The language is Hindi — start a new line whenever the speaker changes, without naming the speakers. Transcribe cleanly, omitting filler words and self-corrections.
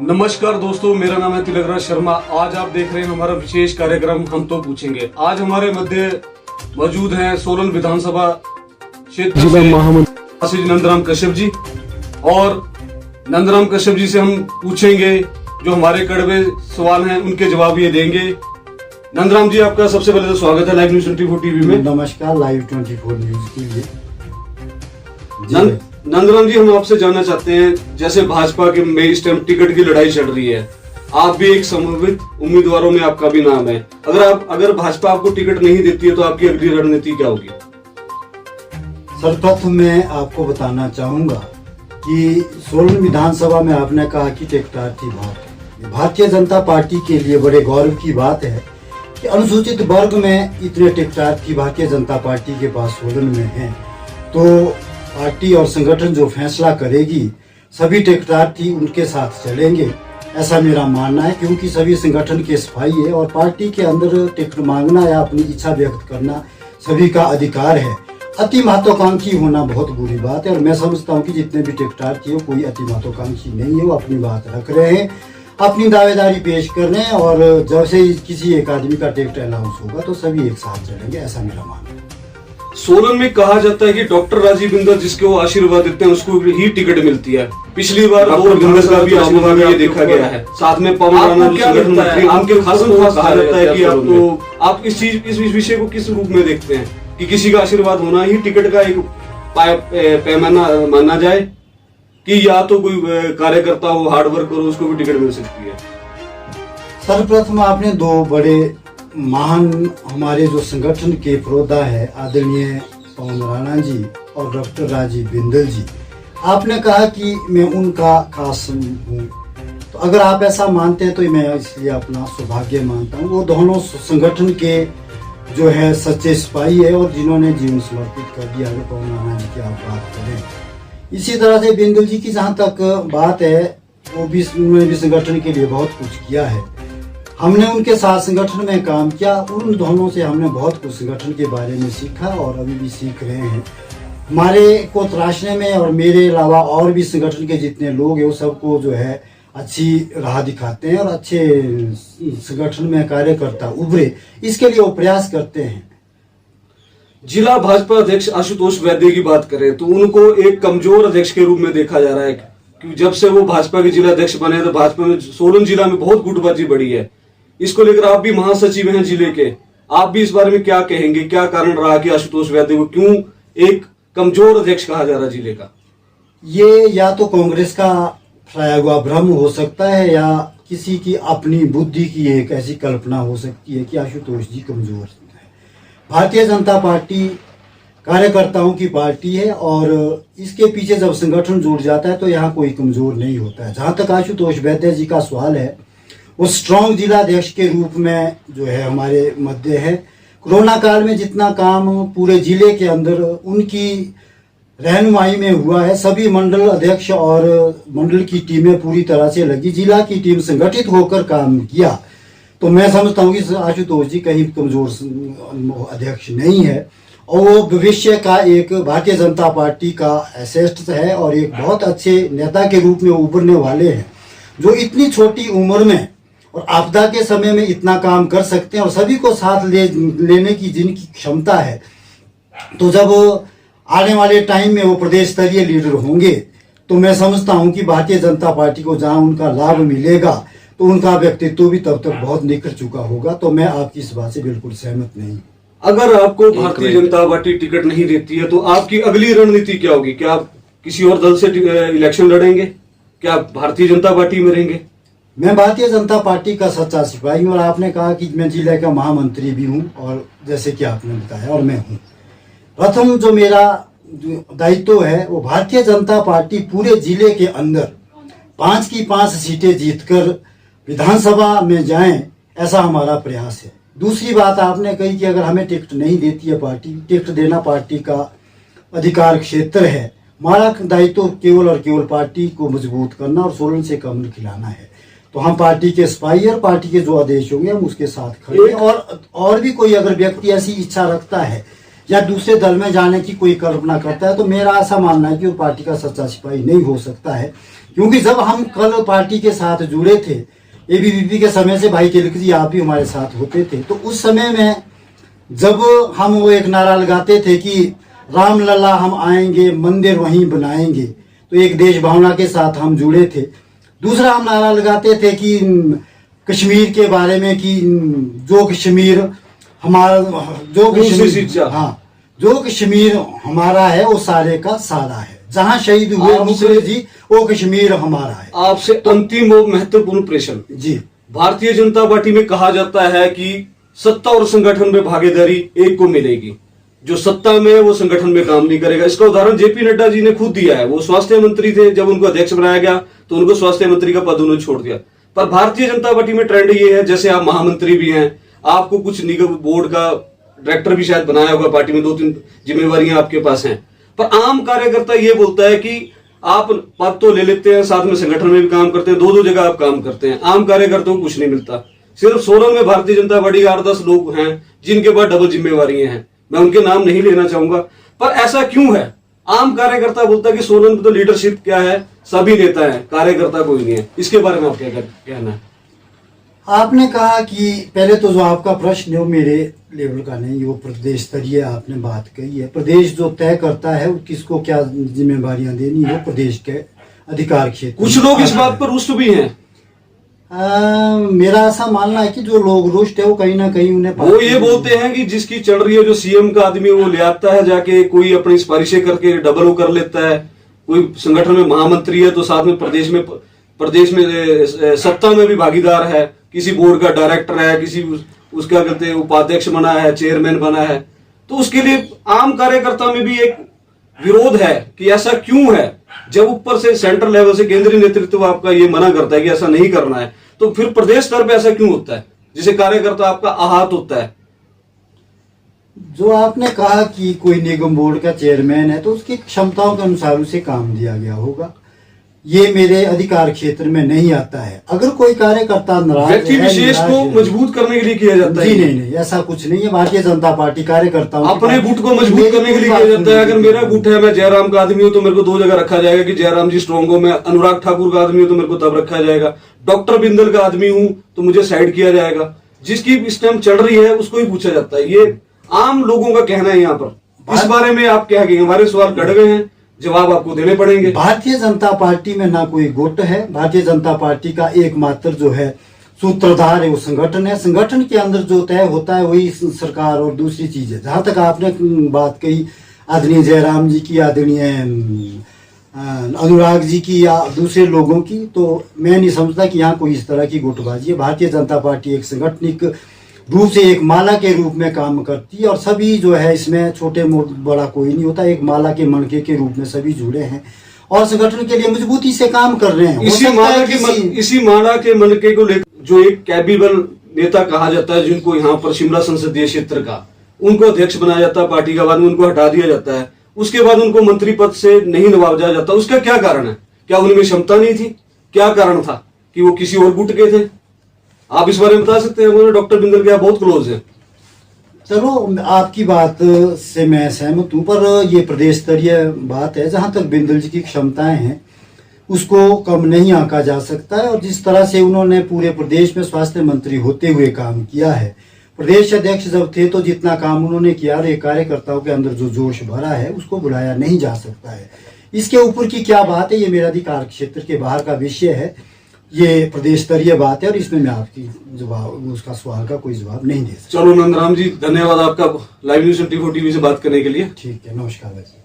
नमस्कार दोस्तों, मेरा नाम है तिलकराज शर्मा। आज आप देख रहे हैं हमारा विशेष कार्यक्रम हम तो पूछेंगे। आज हमारे मध्य मौजूद हैं सोलन विधानसभा क्षेत्र से महामंत्री नंदराम कश्यप जी, और नंदराम कश्यप जी से हम पूछेंगे जो हमारे कड़वे सवाल हैं, उनके जवाब ये देंगे। नंदराम जी, आपका सबसे पहले तो स्वागत है लाइव न्यूज 24 टीवी में।
नमस्कार लाइव 24 न्यूज के लिए।
नंदराम जी, हम आपसे जानना चाहते हैं, जैसे भाजपा के में इस टाइम टिकट की लड़ाई चल रही है, आप भी एक संभावित उम्मीदवारों में आपका भी नाम है। अगर भाजपा आपको टिकट नहीं देती है तो आपकी अगली रणनीति क्या होगी?
सर्वप्रथम मैं आपको बताना चाहूंगा कि सोलन विधानसभा में आपने कहा कि टेक्टार्थी वोट, भारतीय जनता पार्टी के लिए बड़े गौरव की बात है कि अनुसूचित वर्ग में इतने टेक्टार्थी भारतीय जनता पार्टी के पास सोलन में हैं। तो पार्टी और संगठन जो फैसला करेगी, सभी टेक्टार्थी उनके साथ चलेंगे, ऐसा मेरा मानना है। क्योंकि सभी संगठन के सिपाही है और पार्टी के अंदर टिकट मांगना या अपनी इच्छा व्यक्त करना सभी का अधिकार है। अति महत्वाकांक्षी होना बहुत बुरी बात है और मैं समझता हूँ कि जितने भी टेक्टार्थी हो, कोई अति महत्वाकांक्षी नहीं है। वो अपनी बात रख रहे हैं, अपनी दावेदारी पेश कर रहे हैं, और जब से किसी एक आदमी का टिकट अनाउंस होगा तो सभी एक साथ चलेंगे, ऐसा मेरा मानना है।
सोलन में कहा जाता है कि डॉक्टर राजीव बिंदल जिसके वो आशीर्वाद देते हैं उसको ही टिकट मिलती है। पिछली बार डॉक्टर बिंदल का भी आशीर्वाद ये देखा गया है। साथ में पवन राणा जी संगठन मंत्री, आपके खासन खास कहा जाता है कि आप इस विषय को किस रूप में देखते हैं कि किसी का आशीर्वाद होना ही टिकट का एक पैमाना माना जाए, कि या तो कोई कार्यकर्ता हो, हार्ड वर्क करो, उसको भी टिकट मिल सकती है?
सर्वप्रथम आपने दो बड़े महान हमारे जो संगठन के पुरोधा है, आदरणीय पवन राणा जी और डॉक्टर राजीव बिंदल जी, आपने कहा कि मैं उनका खास हूँ। तो अगर आप ऐसा मानते हैं तो मैं इसलिए अपना सौभाग्य मानता हूँ। वो दोनों संगठन के जो है सच्चे सिपाही है और जिन्होंने जीवन समर्पित कर दिया। अगर पवन राणा जी की आप बात करें, इसी तरह से बिंदल जी की जहाँ तक बात है, वो भी उन्होंने भी संगठन के लिए बहुत कुछ किया है। हमने उनके साथ संगठन में काम किया, उन दोनों से हमने बहुत कुछ संगठन के बारे में सीखा और अभी भी सीख रहे हैं। हमारे को तराशने में और मेरे अलावा और भी संगठन के जितने लोग हैं वो सबको जो है अच्छी राह दिखाते हैं और अच्छे संगठन में कार्यकर्ता उभरे, इसके लिए वो प्रयास करते हैं।
जिला भाजपा अध्यक्ष आशुतोष वैद्य की बात करें तो उनको एक कमजोर अध्यक्ष के रूप में देखा जा रहा है, क्योंकि जब से वो भाजपा के जिला अध्यक्ष बने तो भाजपा में सोलन जिला में बहुत गुटबाजी बढ़ी है। इसको लेकर आप भी महासचिव हैं जिले के, आप भी इस बारे में क्या कहेंगे? क्या कारण रहा कि आशुतोष वैद्य को क्यों एक कमजोर अध्यक्ष कहा जा रहा है जिले का?
ये या तो कांग्रेस का फैलाया हुआ भ्रम हो सकता है या किसी की अपनी बुद्धि की एक ऐसी कल्पना हो सकती है कि आशुतोष जी कमजोर है। भारतीय जनता पार्टी कार्यकर्ताओं की पार्टी है और इसके पीछे जब संगठन जुड़ जाता है तो यहाँ कोई कमजोर नहीं होता है। जहाँ तक आशुतोष वैद्य जी का सवाल है, वो स्ट्रॉन्ग जिला अध्यक्ष के रूप में जो है हमारे मध्य है। कोरोना काल में जितना काम पूरे जिले के अंदर उनकी रहनुमाई में हुआ है, सभी मंडल अध्यक्ष और मंडल की टीमें पूरी तरह से लगी, जिला की टीम संगठित होकर काम किया। तो मैं समझता हूँ कि आशुतोष जी कहीं कमजोर अध्यक्ष नहीं है और वो भविष्य का एक भारतीय जनता पार्टी का एसेट है और एक बहुत अच्छे नेता के रूप में उभरने वाले हैं, जो इतनी छोटी उम्र में और आपदा के समय में इतना काम कर सकते हैं और सभी को साथ लेने की जिनकी क्षमता है। तो जब आने वाले टाइम में वो प्रदेश स्तरीय लीडर होंगे तो मैं समझता हूं कि भारतीय जनता पार्टी को जहां उनका लाभ मिलेगा तो उनका व्यक्तित्व भी तब तक बहुत निखर चुका होगा। तो मैं आपकी इस बात से बिल्कुल सहमत नहीं।
अगर आपको भारतीय जनता पार्टी टिकट नहीं देती है तो आपकी अगली रणनीति क्या होगी? क्या आप किसी और दल से इलेक्शन लड़ेंगे? क्या आप भारतीय जनता पार्टी में रहेंगे?
मैं भारतीय जनता पार्टी का सच्चा सिपाही हूँ और आपने कहा कि मैं जिले का महामंत्री भी हूँ और जैसे कि आपने बताया और मैं हूँ। प्रथम जो मेरा दायित्व है वो भारतीय जनता पार्टी पूरे जिले के अंदर 5 की 5 सीटें जीतकर विधानसभा में जाएं, ऐसा हमारा प्रयास है। दूसरी बात आपने कही कि अगर हमें टिकट नहीं देती है पार्टी, टिकट देना पार्टी का अधिकार क्षेत्र है। हमारा दायित्व केवल और केवल पार्टी को मजबूत करना और सोलन से कमल खिलाना है। तो हम पार्टी के सिपाही और पार्टी के जो आदेश होंगे हम उसके साथ खड़े हैं। और भी कोई अगर व्यक्ति ऐसी इच्छा रखता है या दूसरे दल में जाने की कोई कल्पना करता है तो मेरा ऐसा मानना है कि वो पार्टी का सच्चा सिपाही नहीं हो सकता है। क्योंकि जब हम कल पार्टी के साथ जुड़े थे, एबीवीपी के समय से भाई तिलक जी आप भी हमारे साथ होते थे, तो उस समय में जब हम वो एक नारा लगाते थे कि राम लला हम आएंगे मंदिर वहीं बनाएंगे, तो एक देश भावना के साथ हम जुड़े थे। दूसरा हम नारा लगाते थे कि कश्मीर के बारे में कि जो कश्मीर हमारा जो कश्मीर हाँ जो कश्मीर हमारा है वो सारे का सारा है, जहाँ शहीद हुए मुखर्जी जी वो कश्मीर हमारा है।
आपसे अंतिम और महत्वपूर्ण प्रश्न
जी,
भारतीय जनता पार्टी में कहा जाता है कि सत्ता और संगठन में भागीदारी एक को मिलेगी, जो सत्ता में है वो संगठन में काम नहीं करेगा। इसका उदाहरण जेपी नड्डा जी ने खुद दिया है। वो स्वास्थ्य मंत्री थे, जब उनको अध्यक्ष बनाया गया तो उनको स्वास्थ्य मंत्री का पद उन्होंने छोड़ दिया। पर भारतीय जनता पार्टी में ट्रेंड ये है, जैसे आप महामंत्री भी हैं, आपको कुछ निगम बोर्ड का डायरेक्टर भी शायद बनाया होगा पार्टी में, 2-3 जिम्मेवारियां आपके पास हैं, पर आम कार्यकर्ता ये बोलता है कि आप पद तो ले लेते हैं, साथ में संगठन में भी काम करते हैं, 2-2 जगह आप काम करते हैं, आम कार्यकर्ताओं को कुछ नहीं मिलता। सिर्फ सोलन में भारतीय जनता पार्टी के 8-10 लोग हैं जिनके पास डबल जिम्मेवारियां हैं। मैं उनके नाम नहीं लेना चाहूंगा, पर ऐसा क्यों है? आम कार्यकर्ता बोलता है कि सोलन में तो लीडरशिप क्या है, सभी नेता हैं, कार्यकर्ता कोई नहीं है। इसके बारे में आप क्या कहना है?
आपने कहा कि पहले तो जो आपका प्रश्न है वो मेरे लेवल का नहीं, वो प्रदेश स्तरीय आपने बात कही है। प्रदेश जो तय करता है वो किसको क्या जिम्मेवारियां देनी है वो प्रदेश के अधिकार क्षेत्र।
कुछ लोग इस बात पर रुष्ट भी हैं।
मेरा ऐसा मानना है कि जो लोग रुष्ट है वो कहीं ना कहीं उन्हें
वो ये बोलते हैं कि जिसकी चल रही है, जो सीएम का आदमी वो ले आता है जाके, कोई अपनी सिफारिशें करके डबल वो कर लेता है, कोई संगठन में महामंत्री है तो साथ में प्रदेश में सत्ता में भी भागीदार है, किसी बोर्ड का डायरेक्टर है, किसी उसका कहते हैं उपाध्यक्ष बना है, चेयरमैन बना है। तो उसके लिए आम कार्यकर्ता में भी एक विरोध है कि ऐसा क्यों है। जब ऊपर से सेंट्रल लेवल से केंद्रीय नेतृत्व आपका ये मना करता है कि ऐसा नहीं करना है, तो फिर प्रदेश स्तर पे ऐसा क्यों होता है जिसे कार्यकर्ता आपका आहत होता है?
जो आपने कहा कि कोई निगम बोर्ड का चेयरमैन है तो उसकी क्षमताओं के अनुसार उसे काम दिया गया होगा, ये मेरे अधिकार क्षेत्र में नहीं आता है। अगर कोई कार्यकर्ता नाराज है,
व्यक्ति विशेष को मजबूत करने के लिए किया जाता है।
जी नहीं, ऐसा कुछ नहीं है। भारतीय जनता पार्टी कार्यकर्ताओं
अपने गुट को मजबूत करने के लिए किया जाता है। अगर मेरा गुट है, मैं जयराम का आदमी हूं तो मेरे को 2 जगह रखा जाएगा कि जयराम जी स्ट्रॉन्ग हो। मैं अनुराग ठाकुर का आदमी हूं तो मेरे को तब रखा जाएगा। डॉक्टर बिंदल का आदमी हूं तो मुझे साइड किया जाएगा। जिसकी इस टाइम चल रही है उसको ही पूछा जाता है। ये आम लोगों का कहना है। यहाँ पर इस बारे में आप क्या कहेंगे? हमारे सवाल कट गए हैं, जवाब आपको देने पड़ेंगे।
भारतीय जनता पार्टी में ना कोई गुट है। भारतीय जनता पार्टी का एकमात्र जो है सूत्रधार है वो संगठन है। संगठन के अंदर जो तय होता है वही सरकार और दूसरी चीज है। जहां तक आपने बात कही आदरणीय जयराम जी की, आदरणीय अनुराग जी की या दूसरे लोगों की, तो मैं नहीं समझता कि यहाँ कोई इस तरह की गुटबाजी है। भारतीय जनता पार्टी एक संगठनिक रूप से एक माला के रूप में काम करती है और सभी जो है इसमें छोटे बड़ा कोई नहीं होता, एक माला के मणके के रूप में सभी जुड़े हैं और संगठन के लिए मजबूती से काम कर रहे हैं।
इसी माला के मणके को लेकर जो एक कैपेबल नेता कहा जाता है, जिनको यहाँ पर शिमला संसदीय क्षेत्र का उनको अध्यक्ष बनाया जाता है पार्टी का, बाद में उनको हटा दिया जाता है, उसके बाद उनको मंत्री पद से नहीं नवाजा जाता। उसका क्या कारण है? क्या उनमें क्षमता नहीं थी? क्या कारण था कि वो किसी और गुट के थे? आप इस बारे में बता सकते हैं? डॉक्टर बिंदल के बहुत क्लोज है।
चलो, आपकी बात से मैं सहमत हूँ, पर ये प्रदेश स्तरीय बात है। जहां तक बिंदल जी की क्षमताएं हैं उसको कम नहीं आंका जा सकता है। और जिस तरह से उन्होंने पूरे प्रदेश में स्वास्थ्य मंत्री होते हुए काम किया है, प्रदेश अध्यक्ष जब थे तो जितना काम उन्होंने किया और कार्यकर्ताओं के अंदर जो जोश भरा है उसको बुलाया नहीं जा सकता है। इसके ऊपर की क्या बात है, ये मेरा अधिकार क्षेत्र के बाहर का विषय है। ये प्रदेश स्तरीय बात है और इसमें मैं आपकी जवाब उसका सवाल का कोई जवाब नहीं दे सकता।
चलो नंदराम जी, धन्यवाद आपका लाइव न्यूज़ 24 टीवी से बात करने के लिए।
ठीक है, नमस्कार भाई।